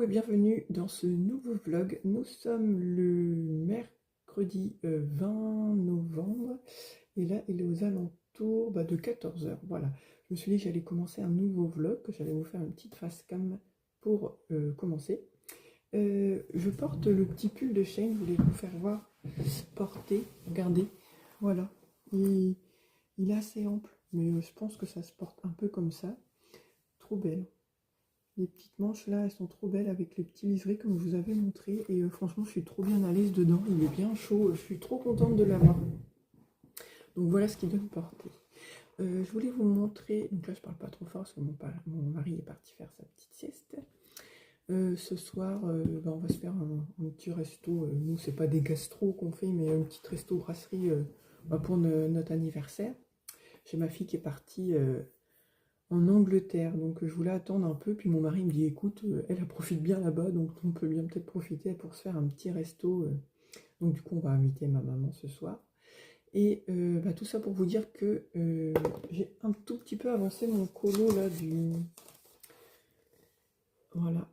bienvenue dans ce nouveau vlog. Nous sommes le mercredi 20 novembre et là il est aux alentours de 14 h. Voilà, je me suis dit que j'allais commencer un nouveau vlog, que j'allais vous faire une petite face cam pour commencer. Je porte le petit pull de Shein, je voulais vous faire voir porter, regardez, voilà, il est assez ample, mais je pense que ça se porte un peu comme ça, trop belle. Les petites manches là, elles sont trop belles avec les petits liserés comme je vous avais montré. Et franchement, je suis trop bien à l'aise dedans. Il est bien chaud. Je suis trop contente de l'avoir. Donc voilà ce qu'il donne porter. Je voulais vous montrer. Donc là, je parle pas trop fort parce que mon mari est parti faire sa petite sieste. Ce soir, on va se faire un petit resto. Nous, c'est pas des gastros qu'on fait, mais un petit resto brasserie pour notre anniversaire. J'ai ma fille qui est partie en Angleterre, donc je voulais attendre un peu, puis mon mari me dit écoute, elle profite bien là-bas, donc on peut bien peut-être profiter pour se faire un petit resto, donc du coup on va inviter ma maman ce soir, et tout ça pour vous dire que j'ai un tout petit peu avancé mon colo là voilà,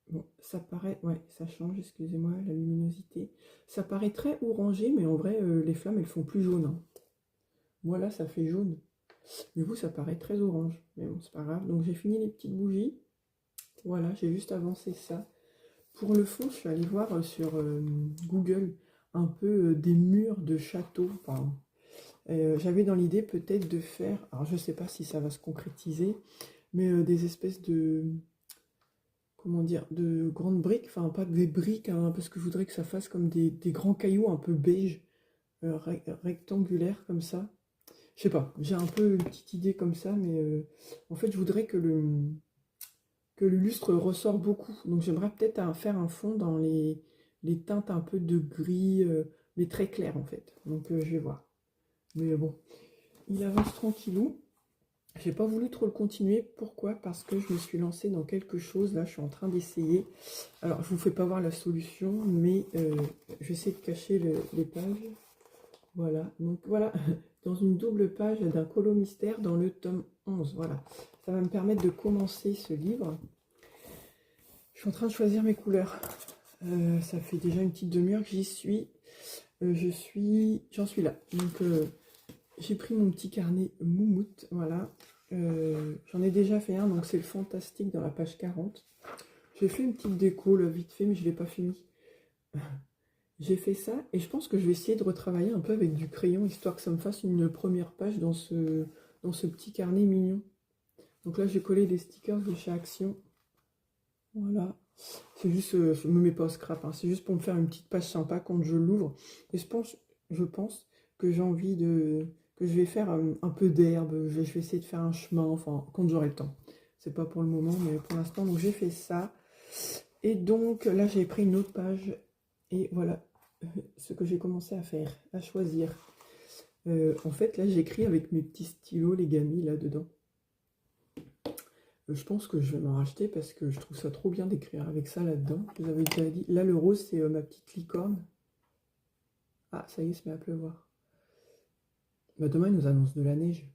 bon ça paraît, ouais ça change, excusez-moi la luminosité, ça paraît très orangé, mais en vrai les flammes elles font plus jaune, hein. Moi là ça fait jaune. Mais vous, ça paraît très orange. Mais bon, c'est pas grave. Donc j'ai fini les petites bougies. Voilà, j'ai juste avancé ça. Pour le fond, je suis allée voir sur Google un peu des murs de château. Enfin, j'avais dans l'idée peut-être de faire, alors je sais pas si ça va se concrétiser, mais des espèces de, comment dire, de grandes briques. Enfin, pas des briques, hein, parce que je voudrais que ça fasse comme des grands cailloux un peu beige, rectangulaires comme ça. Je sais pas, j'ai un peu une petite idée comme ça, mais en fait, je voudrais que le lustre ressort beaucoup. Donc, j'aimerais peut-être faire un fond dans les teintes un peu de gris, mais très clair en fait. Donc, je vais voir. Mais bon, il avance tranquillou. J'ai pas voulu trop le continuer. Pourquoi? Parce que je me suis lancée dans quelque chose. Là, je suis en train d'essayer. Alors, je vous fais pas voir la solution, mais je vais essayer de cacher les pages. Voilà, donc voilà, dans une double page d'un colo mystère dans le tome 11, voilà. Ça va me permettre de commencer ce livre. Je suis en train de choisir mes couleurs. Ça fait déjà une petite demi-heure que j'y suis. J'en suis là. Donc j'ai pris mon petit carnet moumoute, voilà. J'en ai déjà fait un, donc c'est le fantastique dans la page 40. J'ai fait une petite déco là, vite fait, mais je ne l'ai pas fini. J'ai fait ça et je pense que je vais essayer de retravailler un peu avec du crayon, histoire que ça me fasse une première page dans ce petit carnet mignon. Donc là, j'ai collé des stickers de chez Action. Voilà. C'est juste, je me mets pas au scrap, hein, c'est juste pour me faire une petite page sympa quand je l'ouvre. Et je pense que j'ai envie que je vais faire un peu d'herbe, je vais essayer de faire un chemin, enfin, quand j'aurai le temps. C'est pas pour le moment, mais pour l'instant, donc j'ai fait ça. Et donc là, j'ai pris une autre page et voilà ce que j'ai commencé à faire, à choisir. En fait, là, j'écris avec mes petits stylos, les gamis, là-dedans. Je pense que je vais m'en racheter parce que je trouve ça trop bien d'écrire avec ça là-dedans. Je vous avais déjà dit. Là, le rose, c'est ma petite licorne. Ah, ça y est, il se met à pleuvoir. Demain, il nous annonce de la neige.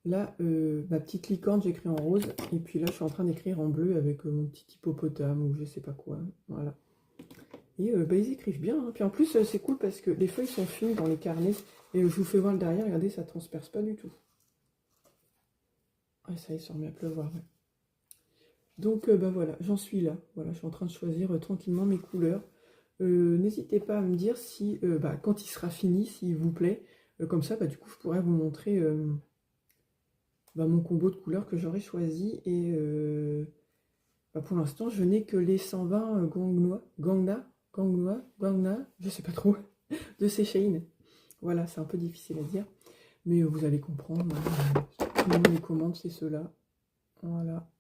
Là, ma petite licorne, j'écris en rose. Et puis là, je suis en train d'écrire en bleu avec mon petit hippopotame ou je sais pas quoi. Voilà. Et ils écrivent bien, hein. Puis en plus, c'est cool parce que les feuilles sont fines dans les carnets. Et je vous fais voir le derrière, regardez, ça transperce pas du tout. Ah, ça y est, ça remet à pleuvoir, ouais. Donc, voilà, j'en suis là. Voilà, je suis en train de choisir tranquillement mes couleurs. N'hésitez pas à me dire si, quand il sera fini, s'il vous plaît. Comme ça, du coup, je pourrais vous montrer mon combo de couleurs que j'aurais choisi. Et pour l'instant, je n'ai que les 120 Gangna, je sais pas trop, de ces Shein. Voilà, c'est un peu difficile à dire. Mais vous allez comprendre. Les commandes, c'est ceux-là. Voilà.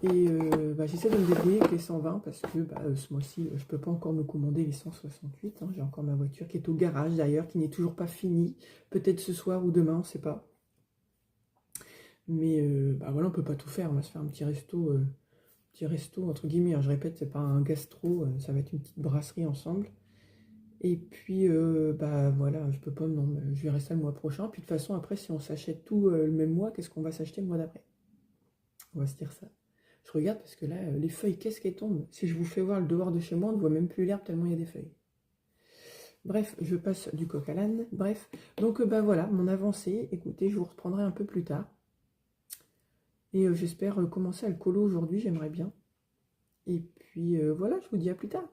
Et j'essaie de me débrouiller avec les 120 parce que ce mois-ci, je ne peux pas encore me commander les 168. Hein. J'ai encore ma voiture qui est au garage d'ailleurs, qui n'est toujours pas finie. Peut-être ce soir ou demain, on ne sait pas. Mais voilà, on ne peut pas tout faire. On va se faire un petit resto entre guillemets. Alors, je répète, c'est pas un gastro, ça va être une petite brasserie ensemble. Et puis, voilà, je peux pas, non, je verrai ça le mois prochain. Puis de toute façon, après, si on s'achète tout le même mois, qu'est-ce qu'on va s'acheter le mois d'après? On va se dire ça. Je regarde parce que là, les feuilles, qu'est-ce qu'elles tombent? Si je vous fais voir le dehors de chez moi, on ne voit même plus l'herbe tellement il y a des feuilles. Bref, je passe du coq à l'âne. Bref, donc bah voilà, mon avancée. Écoutez, je vous reprendrai un peu plus tard. Et j'espère commencer à le colo aujourd'hui, j'aimerais bien. Et puis voilà, je vous dis à plus tard.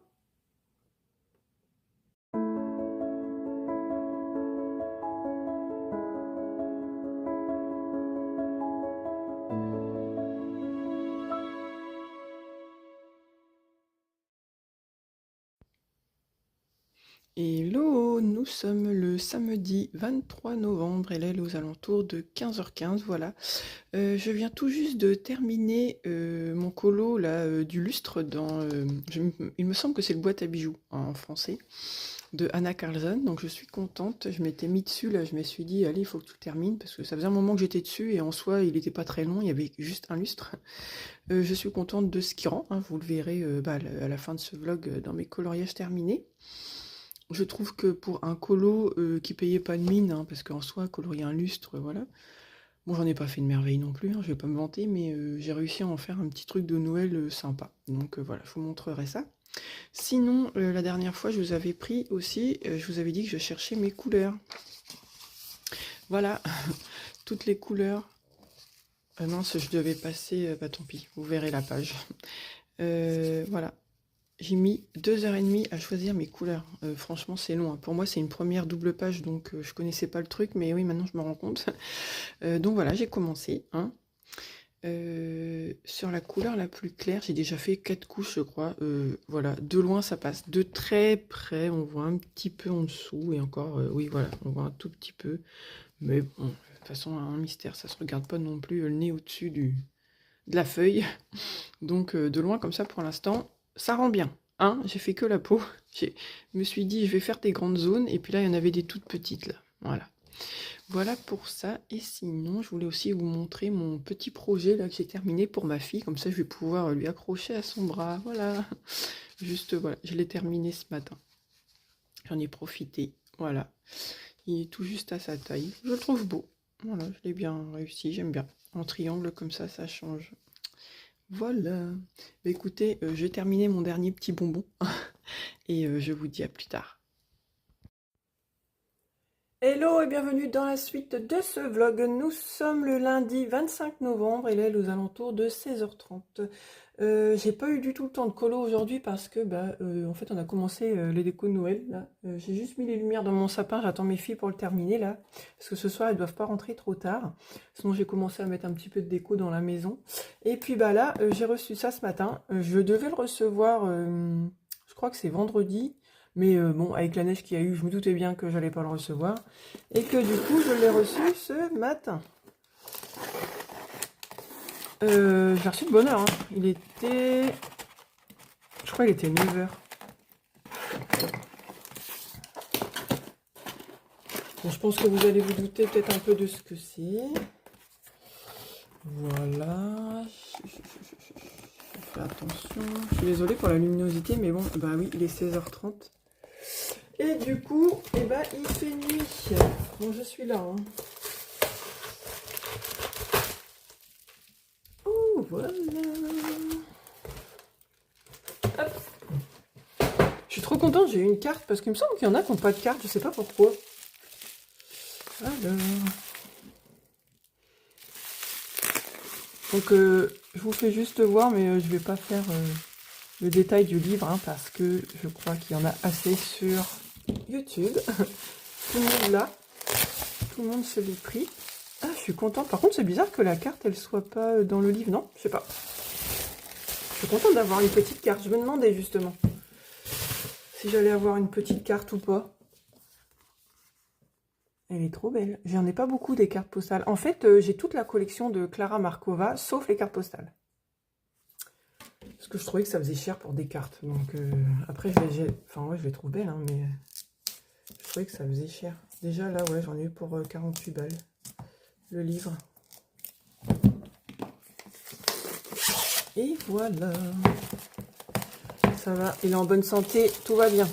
Hello, nous sommes le samedi 23 novembre, elle est aux alentours de 15h15, voilà. Je viens tout juste de terminer mon colo là, du lustre dans... il me semble que c'est le boîte à bijoux en français, de Anna Carlson, donc je suis contente. Je m'étais mis dessus, là, je me suis dit, allez, il faut que tu le termines, parce que ça faisait un moment que j'étais dessus, et en soi, il n'était pas très long, il y avait juste un lustre. Je suis contente de ce qui rend, hein, vous le verrez à la fin de ce vlog dans mes coloriages terminés. Je trouve que pour un colo qui payait pas de mine, hein, parce qu'en soi, colorier un lustre, voilà. Bon, j'en ai pas fait de merveille non plus, hein, je vais pas me vanter, mais j'ai réussi à en faire un petit truc de Noël sympa. Donc voilà, je vous montrerai ça. Sinon, la dernière fois, je vous avais pris aussi, je vous avais dit que je cherchais mes couleurs. Voilà, toutes les couleurs. Mince, je devais passer, bah tant pis, vous verrez la page. Voilà. J'ai mis 2h30 à choisir mes couleurs. Franchement, c'est long. Hein. Pour moi, c'est une première double page, donc je connaissais pas le truc, mais oui, maintenant je me rends compte. Donc voilà, j'ai commencé. Hein. Sur la couleur la plus claire, j'ai déjà fait 4 couches, je crois. Voilà, de loin, ça passe. De très près, on voit un petit peu en dessous. Et encore, oui, voilà, on voit un tout petit peu. Mais bon, de toute façon, un mystère, ça se regarde pas non plus le nez au-dessus de la feuille. Donc de loin, comme ça, pour l'instant, ça rend bien. Hein, j'ai fait que la peau. Je me suis dit, je vais faire des grandes zones. Et puis là, il y en avait des toutes petites, là. Voilà. Voilà pour ça. Et sinon, je voulais aussi vous montrer mon petit projet, là, que j'ai terminé pour ma fille. Comme ça, je vais pouvoir lui accrocher à son bras. Voilà. Juste, voilà. Je l'ai terminé ce matin. J'en ai profité. Voilà. Il est tout juste à sa taille. Je le trouve beau. Voilà, je l'ai bien réussi. J'aime bien. En triangle, comme ça change. Voilà. Bah, écoutez, j'ai terminé mon dernier petit bonbon et je vous dis à plus tard. Hello et bienvenue dans la suite de ce vlog. Nous sommes le lundi 25 novembre et là, aux alentours de 16h30. J'ai pas eu du tout le temps de colo aujourd'hui parce que en fait on a commencé les décos de Noël là. J'ai juste mis les lumières dans mon sapin, j'attends mes filles pour le terminer là parce que ce soir elles doivent pas rentrer trop tard, sinon j'ai commencé à mettre un petit peu de déco dans la maison. Et puis là j'ai reçu ça ce matin. Je devais le recevoir, je crois que c'est vendredi, mais bon, avec la neige qu'il y a eu, je me doutais bien que j'allais pas le recevoir et que du coup je l'ai reçu ce matin. Je l'ai reçu de bonne heure, hein. Il était... Je crois qu'il était 9h. Bon, je pense que vous allez vous douter peut-être un peu de ce que c'est. Voilà. Fais attention. Je suis désolée pour la luminosité, mais bon, bah oui, il est 16h30. Et du coup, il fait nuit. Bon, je suis là, hein. Oh, voilà. Hop. Je suis trop contente, j'ai eu une carte, parce qu'il me semble qu'il y en a qui n'ont pas de carte, je sais pas pourquoi. Alors... Donc, je vous fais juste voir, mais je vais pas faire le détail du livre, hein, parce que je crois qu'il y en a assez sur YouTube. Tout le monde l'a. Tout le monde se l'est pris. Ah, je suis contente. Par contre, c'est bizarre que la carte, elle soit pas dans le livre, non? Je sais pas. Je suis contente d'avoir une petite carte. Je me demandais justement si j'allais avoir une petite carte ou pas. Elle est trop belle. J'en ai pas beaucoup des cartes postales. En fait, j'ai toute la collection de Clara Markova, sauf les cartes postales. Parce que je trouvais que ça faisait cher pour des cartes. Donc après, je les trouve belles, hein, mais je trouvais que ça faisait cher. Déjà là, ouais, j'en ai eu pour 48 balles. Le livre. Et voilà. Ça va, il est en bonne santé, tout va bien.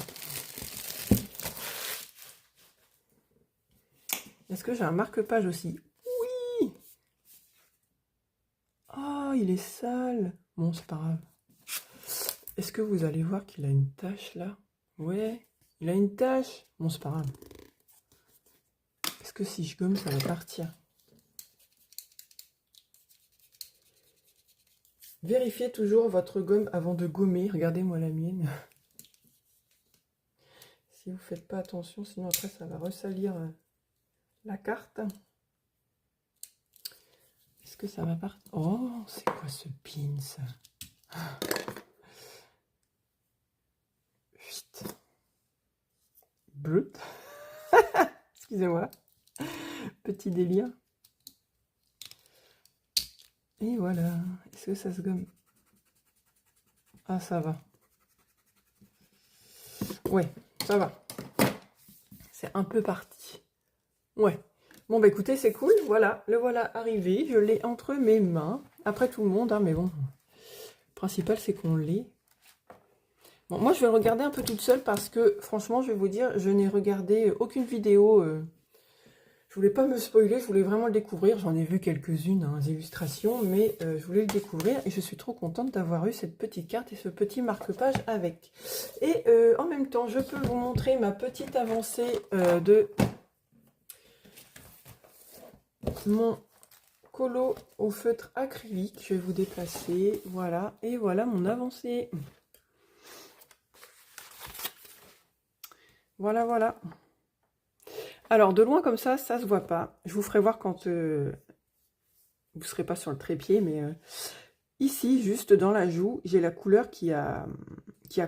Est-ce que j'ai un marque-page aussi? Oui! Oh, il est sale. Bon, c'est pas grave. Est-ce que vous allez voir qu'il a une tache là? Ouais, il a une tache. Bon, c'est pas grave. Est-ce que si je gomme, ça va partir? Vérifiez toujours votre gomme avant de gommer. Regardez-moi la mienne. Si vous faites pas attention, sinon après ça va ressalir la carte. Est-ce que ça va partir? Oh, c'est quoi ce pin ça? Vite. Brut. Excusez-moi. Petit délire. Et voilà. Est-ce que ça se gomme? Ah, ça va. Ouais, ça va. C'est un peu parti. Ouais. Bon, bah écoutez, c'est cool. Voilà, le voilà arrivé. Je l'ai entre mes mains. Après tout le monde, hein, mais bon. Le principal, c'est qu'on l'ait. Bon, moi, je vais le regarder un peu toute seule parce que, franchement, je vais vous dire, je n'ai regardé aucune vidéo. Je voulais pas me spoiler, je voulais vraiment le découvrir. J'en ai vu quelques-unes, hein, des illustrations, mais je voulais le découvrir. Et je suis trop contente d'avoir eu cette petite carte et ce petit marque-page avec. Et en même temps, je peux vous montrer ma petite avancée de mon colo au feutre acrylique. Je vais vous déplacer, voilà. Et voilà mon avancée. Voilà, voilà. Alors, de loin comme ça se voit pas. Je vous ferai voir quand vous ne serez pas sur le trépied, mais ici, juste dans la joue, j'ai la couleur qui a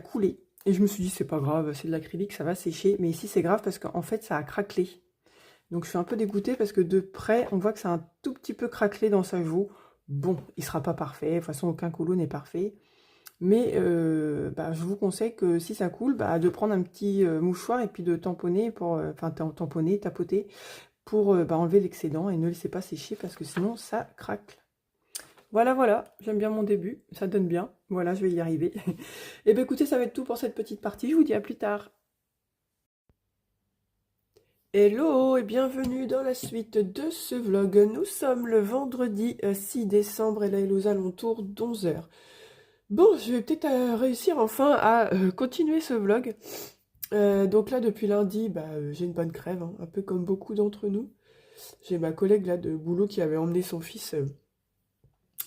coulé. Et je me suis dit, c'est pas grave, c'est de l'acrylique, ça va sécher. Mais ici, c'est grave parce qu'en fait, ça a craquelé. Donc, je suis un peu dégoûtée parce que de près, on voit que ça a un tout petit peu craquelé dans sa joue. Bon, il sera pas parfait. De toute façon, aucun colo n'est parfait. Mais je vous conseille que si ça coule, de prendre un petit mouchoir et puis de tamponner pour, tamponner, tapoter pour enlever l'excédent et ne laissez pas sécher parce que sinon ça craque. Voilà, voilà, j'aime bien mon début, ça donne bien. Voilà, je vais y arriver. Et bien écoutez, ça va être tout pour cette petite partie. Je vous dis à plus tard. Hello et bienvenue dans la suite de ce vlog. Nous sommes le vendredi 6 décembre et là il est aux alentours d'11 h. Bon, je vais peut-être réussir enfin à continuer ce vlog. Donc là, depuis lundi, j'ai une bonne crève, hein, un peu comme beaucoup d'entre nous. J'ai ma collègue là de boulot qui avait emmené son fils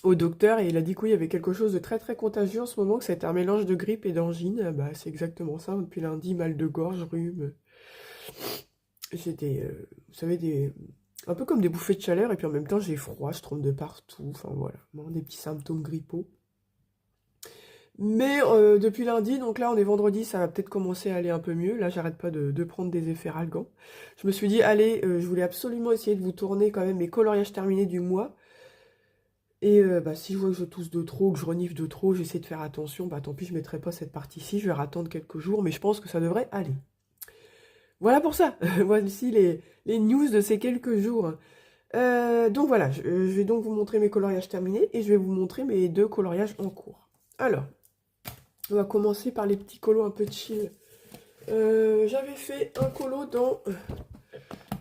au docteur et il a dit qu'il y avait quelque chose de très très contagieux en ce moment, que c'était un mélange de grippe et d'angine. C'est exactement ça, depuis lundi, mal de gorge, rhume. J'ai vous savez, un peu comme des bouffées de chaleur et puis en même temps j'ai froid, je tremble de partout, enfin voilà, des petits symptômes grippaux. Mais depuis lundi, donc là on est vendredi, ça va peut-être commencer à aller un peu mieux. Là j'arrête pas de prendre des effets ralgants. Je me suis dit, allez, je voulais absolument essayer de vous tourner quand même mes coloriages terminés du mois. Et si je vois que je tousse de trop, que je renifle de trop, j'essaie de faire attention. Tant pis, je mettrai pas cette partie-ci, je vais attendre quelques jours, mais je pense que ça devrait aller. Voilà pour ça. Voici les news de ces quelques jours. Donc voilà, je vais donc vous montrer mes coloriages terminés et je vais vous montrer mes 2 coloriages en cours. Alors, on va commencer par les petits colos un peu chill. J'avais fait un colo dans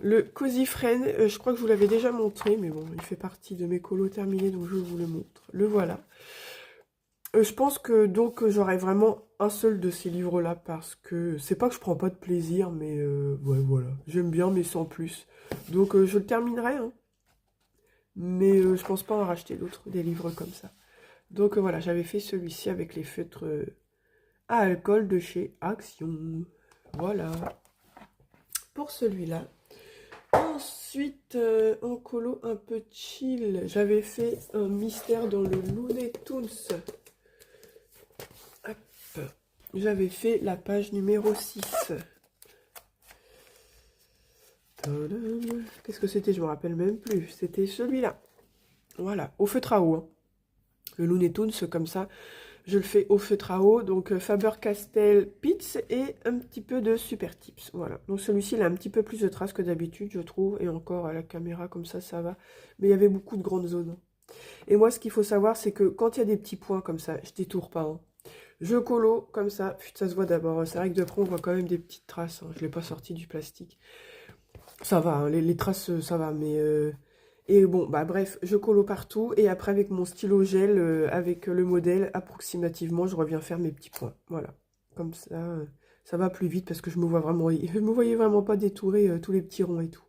le Cozy Friend. Je crois que je vous l'avais déjà montré, mais bon, il fait partie de mes colos terminés, donc je vous le montre. Le voilà. Je pense que donc j'aurai vraiment un seul de ces livres-là, parce que c'est pas que je prends pas de plaisir, mais ouais, voilà. J'aime bien, mais sans plus. Donc je le terminerai, hein. Mais je pense pas en racheter d'autres, des livres comme ça. Donc voilà, j'avais fait celui-ci avec les feutres à alcool de chez Action. Voilà. Pour celui-là. Ensuite, en colo un peu chill, j'avais fait un mystère dans le Looney Tunes. Hop. J'avais fait la page numéro 6. Qu'est-ce que c'était? Je me rappelle même plus. C'était celui-là. Voilà, au feutre à eau. Hein. Le Looney Tunes, comme ça, je le fais au feutre à eau. Donc Faber-Castell Pits et un petit peu de Super Tips. Voilà. Donc celui-ci, il a un petit peu plus de traces que d'habitude, je trouve. Et encore, à la caméra, comme ça va. Mais il y avait beaucoup de grandes zones. Et moi, ce qu'il faut savoir, c'est que quand il y a des petits points comme ça, je détourne pas. Hein. Je colo comme ça. Putain, ça se voit d'abord. C'est vrai que de près, on voit quand même des petites traces. Hein. Je ne l'ai pas sorti du plastique. Ça va, hein. Les traces, ça va. Mais Et bon, bah bref, je colo partout. Et après, avec mon stylo gel, avec le modèle, approximativement, je reviens faire mes petits points. Voilà. Comme ça va plus vite parce que je me vois vraiment, je me voyais vraiment pas détourer tous les petits ronds et tout.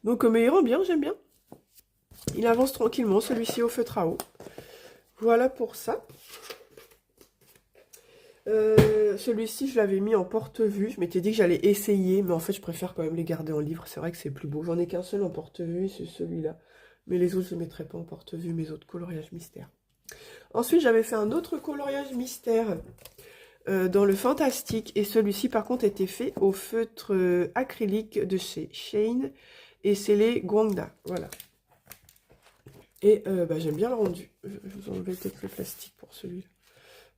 Donc, mais il rend bien, j'aime bien. Il avance tranquillement, celui-ci au feutre à eau. Voilà pour ça. Celui-ci, je l'avais mis en porte-vue. Je m'étais dit que j'allais essayer, mais en fait, je préfère quand même les garder en livre. C'est vrai que c'est plus beau. J'en ai qu'un seul en porte-vue, c'est celui-là. Mais les autres, je ne les mettrai pas en porte-vue, mes autres coloriages mystères. Ensuite, j'avais fait un autre coloriage mystère dans le fantastique. Et celui-ci, par contre, était fait au feutre acrylique de chez Shane. Et c'est les Gwanda. Voilà. Et bah, j'aime bien le rendu. Je vous enlève peut-être le plastique pour celui-là.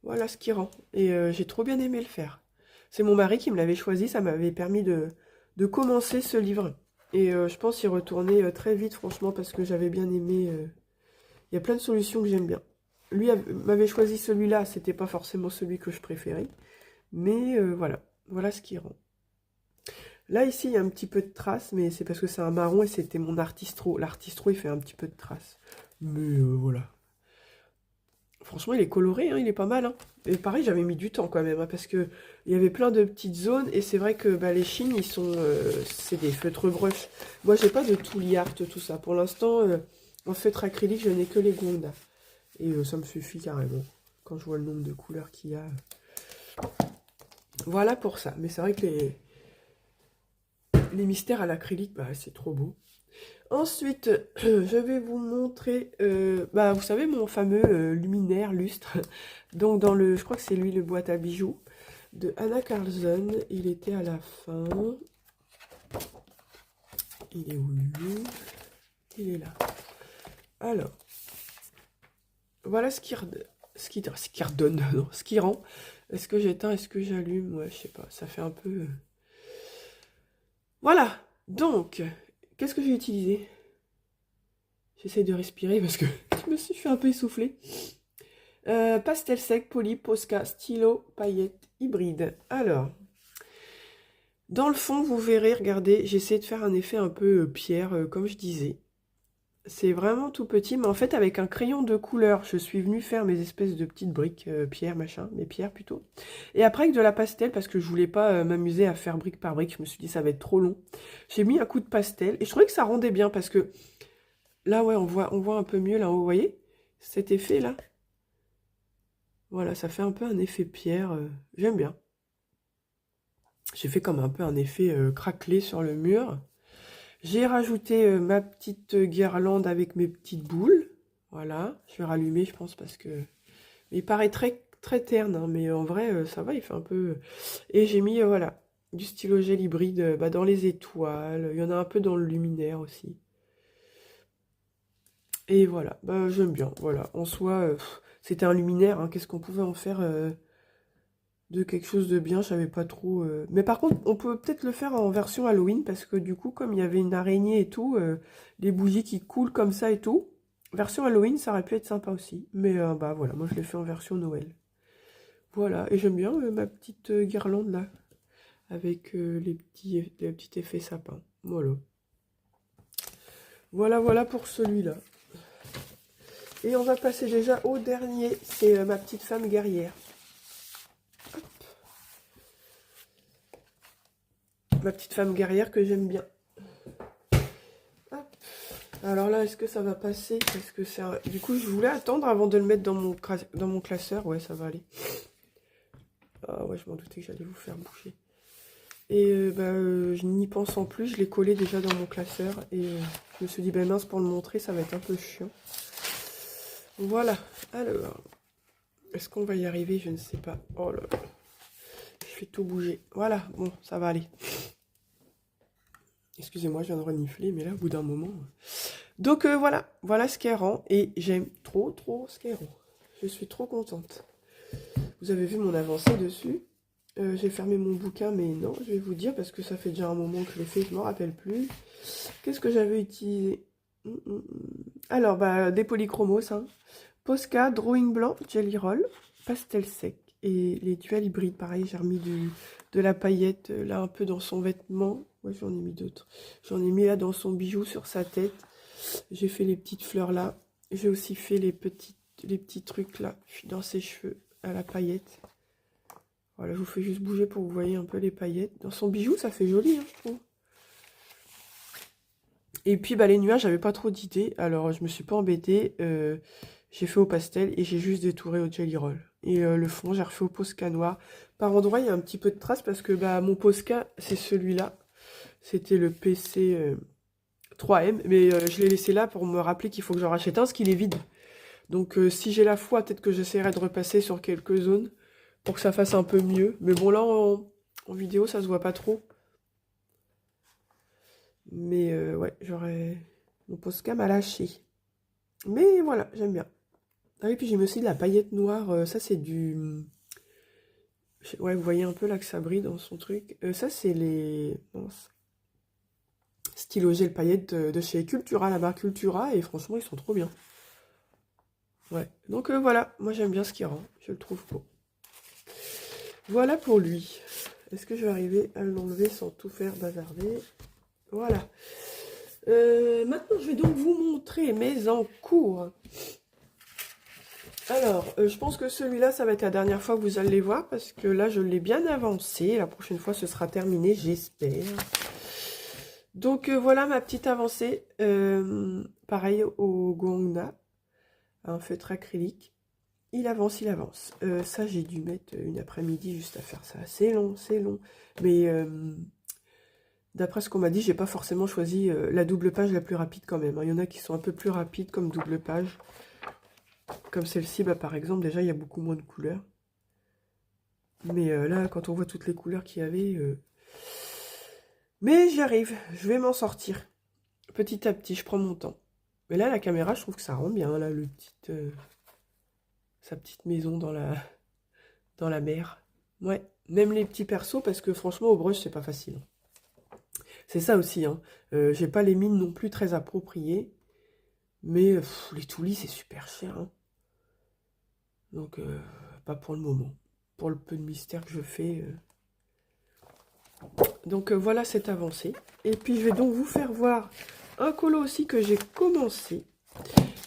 Voilà ce qui rend. Et j'ai trop bien aimé le faire. C'est mon mari qui me l'avait choisi. Ça m'avait permis de commencer ce livre. Et je pense y retourner très vite, franchement, parce que j'avais bien aimé. Il y a plein de solutions que j'aime bien. Lui m'avait choisi celui-là. C'était pas forcément celui que je préférais. Mais voilà. Voilà ce qui rend. Là, ici, il y a un petit peu de traces, mais c'est parce que c'est un marron et c'était mon artistro. L'artistro, il fait un petit peu de traces. Mais voilà. Franchement, il est coloré, hein, il est pas mal. Hein. Et pareil, j'avais mis du temps quand même, hein, parce que il y avait plein de petites zones. Et c'est vrai que bah, les chines, ils sont, c'est des feutres brush. Moi, j'ai pas de Tooly Art, tout ça. Pour l'instant, en feutre acrylique, je n'ai que les Gwanda. Et ça me suffit carrément. Quand je vois le nombre de couleurs qu'il y a. Voilà pour ça. Mais c'est vrai que les mystères à l'acrylique, bah, c'est trop beau. Ensuite, je vais vous montrer, bah, vous savez, mon fameux luminaire lustre. Donc, dans le, je crois que c'est lui, le boîte à bijoux de Anna Carlson. Il était à la fin. Il est où, lui? Il est là. Alors, voilà ce qui redonne, non, ce qui rend. Est-ce que j'éteins, est-ce que j'allume? Ouais, je sais pas, ça fait un peu... Voilà, donc, qu'est-ce que j'ai utilisé? J'essaie de respirer parce que je me suis fait un peu essouffler. Pastel sec, poly, Posca, stylo, paillettes, hybride. Alors, dans le fond, vous verrez, regardez, j'essaie de faire un effet un peu pierre, comme je disais. C'est vraiment tout petit, mais en fait, avec un crayon de couleur, je suis venue faire mes espèces de petites briques, pierre, machin, mes pierres plutôt. Et après, avec de la pastel, parce que je voulais pas m'amuser à faire brique par brique, je me suis dit ça va être trop long. J'ai mis un coup de pastel, et je trouvais que ça rendait bien, parce que là, ouais, on voit un peu mieux, là, vous voyez cet effet-là? Voilà, ça fait un peu un effet pierre, j'aime bien. J'ai fait comme un peu un effet craquelé sur le mur. J'ai rajouté ma petite guirlande avec mes petites boules. Voilà, je vais rallumer, je pense, parce que... Il paraît très, très terne, hein, mais en vrai, ça va, il fait un peu... Et j'ai mis, voilà, du stylo gel hybride bah, dans les étoiles. Il y en a un peu dans le luminaire aussi. Et voilà, bah, j'aime bien. Voilà, en soi, c'était un luminaire. Hein, qu'est-ce qu'on pouvait en faire de quelque chose de bien, je savais pas trop. Mais par contre, on peut peut-être le faire en version Halloween, parce que du coup, comme il y avait une araignée et tout, les bougies qui coulent comme ça et tout, version Halloween, ça aurait pu être sympa aussi. Mais bah voilà, moi je l'ai fait en version Noël. Voilà, et j'aime bien ma petite guirlande là, avec les petits effets sapin. Voilà. Voilà pour celui-là. Et on va passer déjà au dernier, c'est ma petite femme guerrière. Ma petite femme guerrière que j'aime bien. Hop. Alors là, est-ce que ça va passer? Parce que c'est du coup, je voulais attendre avant de le mettre dans mon classeur. Ouais, ça va aller. Ah ouais, je m'en doutais que j'allais vous faire bouger. Et je n'y pensant plus, je l'ai collé déjà dans mon classeur. Et je me suis dit, ben mince, pour le montrer, ça va être un peu chiant. Voilà. Alors, est-ce qu'on va y arriver? Je ne sais pas. Oh là là. Je fais tout bouger. Voilà, bon, ça va aller. Excusez-moi, je viens de renifler, mais là, au bout d'un moment... Donc voilà ce qu'elle rend. Et j'aime trop ce qu'elle rend. Je suis trop contente. Vous avez vu mon avancée dessus. J'ai fermé mon bouquin, mais non, je vais vous dire, parce que ça fait déjà un moment que je l'ai fait, je ne me rappelle plus. Qu'est-ce que j'avais utilisé? Alors, bah, des polychromos, hein. Posca, drawing blanc, jelly roll, pastel sec. Et les duels hybrides, pareil, j'ai remis de la paillette, là, un peu dans son vêtement. Ouais, j'en ai mis d'autres. J'en ai mis là dans son bijou sur sa tête. J'ai fait les petites fleurs là. J'ai aussi fait les petits trucs là dans ses cheveux à la paillette. Voilà, je vous fais juste bouger pour que vous voyez un peu les paillettes. Dans son bijou, ça fait joli, hein, je trouve. Et puis, bah, les nuages, j'avais pas trop d'idées. Alors, je me suis pas embêtée. J'ai fait au pastel et j'ai juste détouré au Jelly Roll. Et le fond, j'ai refait au Posca noir. Par endroit, il y a un petit peu de traces parce que bah, mon Posca, c'est celui-là. C'était le PC 3M. Mais je l'ai laissé là pour me rappeler qu'il faut que j'en rachète un parce qu'il est vide. Donc, si j'ai la foi, peut-être que j'essaierai de repasser sur quelques zones pour que ça fasse un peu mieux. Mais bon, là, en vidéo, ça se voit pas trop. Mais ouais, j'aurais... Mon Posca m'a lâché. Mais voilà, j'aime bien. Ah oui, puis j'ai mis aussi de la paillette noire. Ça, c'est du... Ouais, vous voyez un peu là que ça brille dans son truc. Ça, c'est les... Mince. Stylo gel paillettes de chez Cultura, la marque Cultura. Et franchement, ils sont trop bien. Ouais. Donc voilà, moi j'aime bien ce qu'il rend. Je le trouve beau. Voilà pour lui. Est-ce que je vais arriver à l'enlever sans tout faire bazarder? Voilà. Maintenant, je vais donc vous montrer mes encours. Alors, je pense que celui-là, ça va être la dernière fois que vous allez les voir, parce que là, je l'ai bien avancé. La prochaine fois, ce sera terminé, j'espère. Donc, voilà ma petite avancée. Pareil au Gongna, un feutre acrylique. Il avance, il avance. Ça, j'ai dû mettre une après-midi juste à faire ça. C'est long, c'est long. Mais d'après ce qu'on m'a dit, j'ai pas forcément choisi la double page la plus rapide quand même. Il y en a qui sont un peu plus rapides comme double page. Comme celle-ci, bah, par exemple, déjà, il y a beaucoup moins de couleurs. Mais là, quand on voit toutes les couleurs qu'il y avait... Mais j'y arrive, je vais m'en sortir. Petit à petit, je prends mon temps. Mais là, la caméra, je trouve que ça rend bien, là, sa petite maison dans la mer. Ouais, même les petits persos, parce que franchement, au brush, c'est pas facile. C'est ça aussi, hein. J'ai pas les mines non plus très appropriées. Mais les toulis, c'est super cher, hein. Donc, pas pour le moment. Pour le peu de mystère que je fais... Donc voilà cette avancée. Et puis je vais donc vous faire voir un colo aussi que j'ai commencé.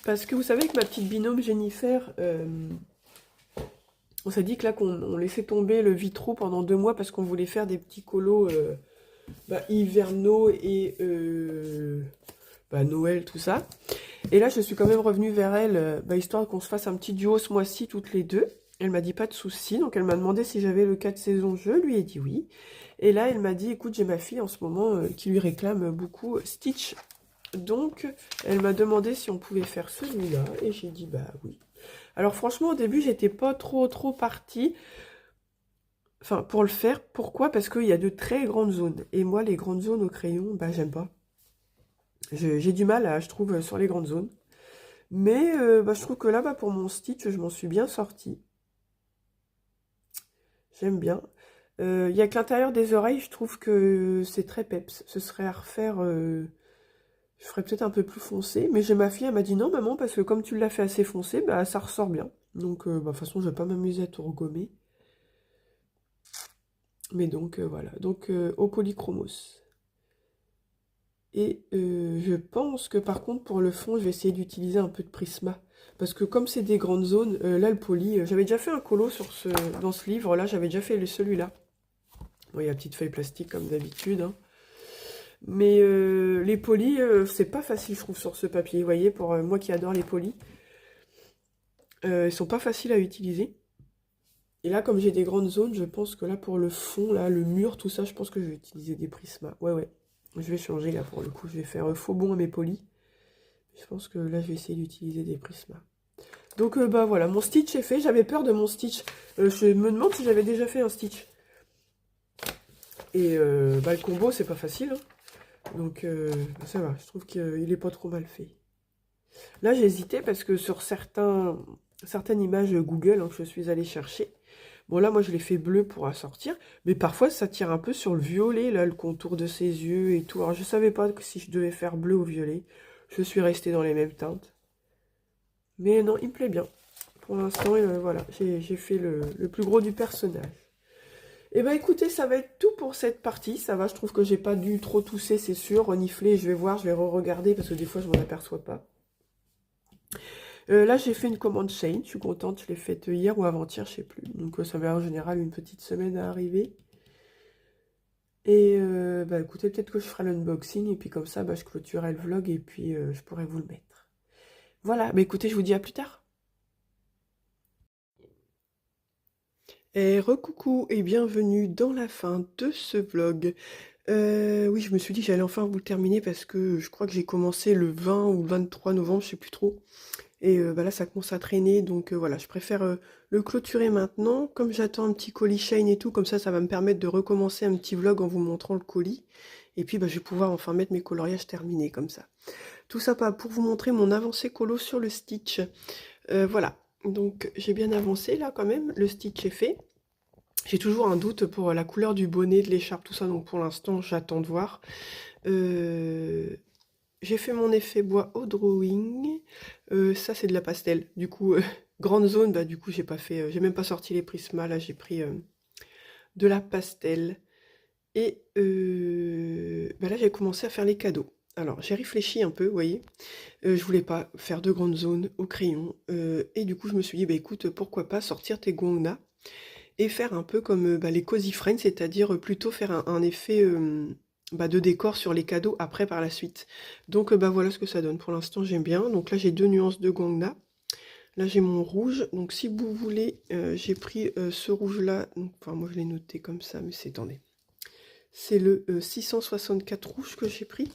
Parce que vous savez que ma petite binôme Jennifer, on s'est dit que là qu'on laissait tomber le vitraux pendant 2 mois parce qu'on voulait faire des petits colos hivernaux et Noël, tout ça. Et là je suis quand même revenue vers elle, histoire qu'on se fasse un petit duo ce mois-ci toutes les deux. Elle m'a dit pas de souci, donc elle m'a demandé si j'avais le 4 saisons. Je lui ai dit oui. Et là, elle m'a dit, écoute, j'ai ma fille en ce moment qui lui réclame beaucoup Stitch. Donc, elle m'a demandé si on pouvait faire celui-là. Et j'ai dit, bah oui. Alors franchement, au début, j'étais pas trop partie. Enfin, pour le faire. Pourquoi? Parce qu'il y a de très grandes zones. Et moi, les grandes zones au crayon, bah j'aime pas. J'ai du mal, je trouve, sur les grandes zones. Mais je trouve que là, pour mon Stitch, je m'en suis bien sortie. J'aime bien. Il y a que l'intérieur des oreilles, je trouve que c'est très peps. Ce serait à refaire, je ferais peut-être un peu plus foncé. Mais j'ai ma fille, elle m'a dit non maman, parce que comme tu l'as fait assez foncé, bah ça ressort bien. Donc de toute façon, je vais pas m'amuser à tout regommer. Mais donc voilà, donc au polychromos. Et je pense que par contre pour le fond, je vais essayer d'utiliser un peu de Prisma. Parce que comme c'est des grandes zones, là le poly, j'avais déjà fait un colo dans ce livre, là j'avais déjà fait celui-là. Bon, il y a une petite feuille plastique comme d'habitude. Hein. Mais les polis, c'est pas facile, je trouve, sur ce papier. Vous voyez, pour moi qui adore les polis, ils sont pas faciles à utiliser. Et là, comme j'ai des grandes zones, je pense que là, pour le fond, là, le mur, tout ça, je pense que je vais utiliser des prismas. Ouais. Je vais changer, là, pour le coup. Je vais faire faux bon à mes polis. Je pense que là, je vais essayer d'utiliser des prismas. Donc, voilà, mon stitch est fait. J'avais peur de mon stitch. Je me demande si j'avais déjà fait un stitch. Et le combo, c'est pas facile. Hein. Donc, ça va. Je trouve qu'il est pas trop mal fait. Là, j'ai hésité parce que sur certaines images Google que je suis allée chercher, bon là, moi, je l'ai fait bleu pour assortir, mais parfois, ça tire un peu sur le violet, là, le contour de ses yeux et tout. Alors, je savais pas si je devais faire bleu ou violet. Je suis restée dans les mêmes teintes. Mais non, il me plaît bien. Pour l'instant, voilà, j'ai fait le plus gros du personnage. Et ben écoutez, ça va être tout pour cette partie. Ça va, je trouve que j'ai pas dû trop tousser, c'est sûr, renifler. Je vais voir, je vais re-regarder parce que des fois je m'en aperçois pas. Là, j'ai fait une commande Shein, je suis contente, je l'ai faite hier ou avant-hier, je sais plus. Donc ça met en général une petite semaine à arriver. Et bah écoutez, peut-être que je ferai l'unboxing et puis comme ça, bah, je clôturerai le vlog et puis je pourrai vous le mettre. Voilà, bah écoutez, je vous dis à plus tard. Et recoucou et bienvenue dans la fin de ce vlog. Oui, je me suis dit que j'allais enfin vous le terminer parce que je crois que j'ai commencé le 20 ou le 23 novembre, je sais plus trop. Et bah là, ça commence à traîner, donc voilà, je préfère le clôturer maintenant. Comme j'attends un petit colis Shein et tout, comme ça va me permettre de recommencer un petit vlog en vous montrant le colis. Et puis, bah, je vais pouvoir enfin mettre mes coloriages terminés comme ça. Tout ça pour vous montrer mon avancée colo sur le stitch. Voilà, donc j'ai bien avancé là quand même, le stitch est fait. J'ai toujours un doute pour la couleur du bonnet, de l'écharpe, tout ça, donc pour l'instant, j'attends de voir. J'ai fait mon effet bois au drawing. Ça, c'est de la pastel. Du coup, grande zone, bah du coup, j'ai pas fait, j'ai même pas sorti les Prisma. Là, j'ai pris de la pastel. Et bah là, j'ai commencé à faire les cadeaux. Alors, j'ai réfléchi un peu, vous voyez. Je voulais pas faire de grandes zones au crayon. Et du coup, je me suis dit, bah écoute, pourquoi pas sortir tes Gongna et faire un peu comme bah, les Cozy Friends, c'est-à-dire plutôt faire un effet bah, de décor sur les cadeaux après par la suite. Donc bah voilà ce que ça donne. Pour l'instant j'aime bien. Donc là j'ai 2 nuances de Gongna. Là j'ai mon rouge. Donc si vous voulez, j'ai pris ce rouge là. Donc, enfin moi je l'ai noté comme ça, mais c'est attendez. C'est le 664 rouge que j'ai pris.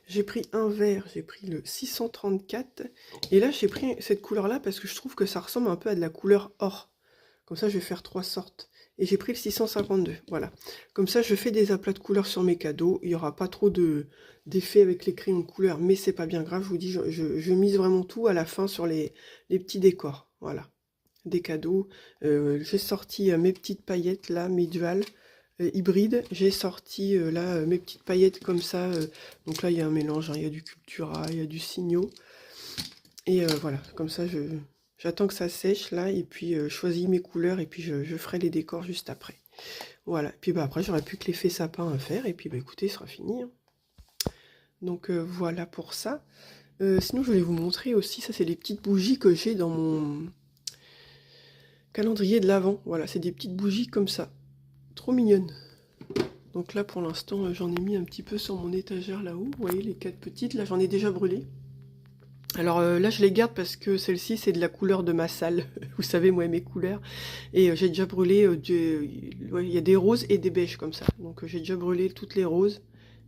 J'ai pris un vert, j'ai pris le 634. Et là j'ai pris cette couleur là parce que je trouve que ça ressemble un peu à de la couleur or. Comme ça, je vais faire 3 sortes. Et j'ai pris le 652, voilà. Comme ça, je fais des aplats de couleurs sur mes cadeaux. Il n'y aura pas trop d'effets avec les crayons de couleur, mais c'est pas bien grave. Je vous dis, je mise vraiment tout à la fin sur les petits décors. Voilà, des cadeaux. J'ai sorti mes petites paillettes, là, mes duals hybrides. J'ai sorti, là, mes petites paillettes comme ça. Donc là, il y a un mélange, hein. Il y a du Cultura, il y a du Signo. Et voilà, comme ça, j'attends que ça sèche là, et puis je choisis mes couleurs, et puis je ferai les décors juste après. Voilà, et puis bah après, j'aurai plus que l'effet sapin à faire, et puis bah écoutez, ce sera fini, hein. Donc voilà pour ça. Sinon, je voulais vous montrer aussi, ça c'est les petites bougies que j'ai dans mon calendrier de l'Avent. Voilà, c'est des petites bougies comme ça, trop mignonnes. Donc là, pour l'instant, j'en ai mis un petit peu sur mon étagère là-haut. Vous voyez, les 4 petites, là j'en ai déjà brûlé. Alors là, je les garde parce que celle-ci, c'est de la couleur de ma salle. Vous savez, moi, mes couleurs. Et j'ai déjà brûlé, ouais, il y a des roses et des beiges comme ça. Donc j'ai déjà brûlé toutes les roses.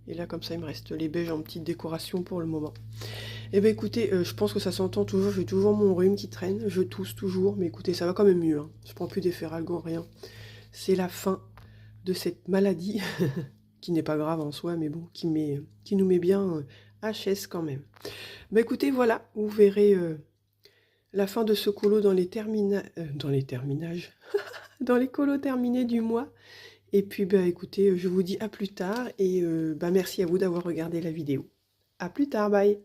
Et là, comme ça, il me reste les beiges en petite décoration pour le moment. Eh bien, écoutez, je pense que ça s'entend toujours. J'ai toujours mon rhume qui traîne. Je tousse toujours. Mais écoutez, ça va quand même mieux, hein. Je prends plus des ferragans, rien. C'est la fin de cette maladie, qui n'est pas grave en soi, mais bon, qui nous met bien HS quand même. Bah écoutez, voilà, vous verrez la fin de ce colo dans les terminages, dans les colos terminés du mois. Et puis bah écoutez, je vous dis à plus tard, et bah merci à vous d'avoir regardé la vidéo. À plus tard, bye.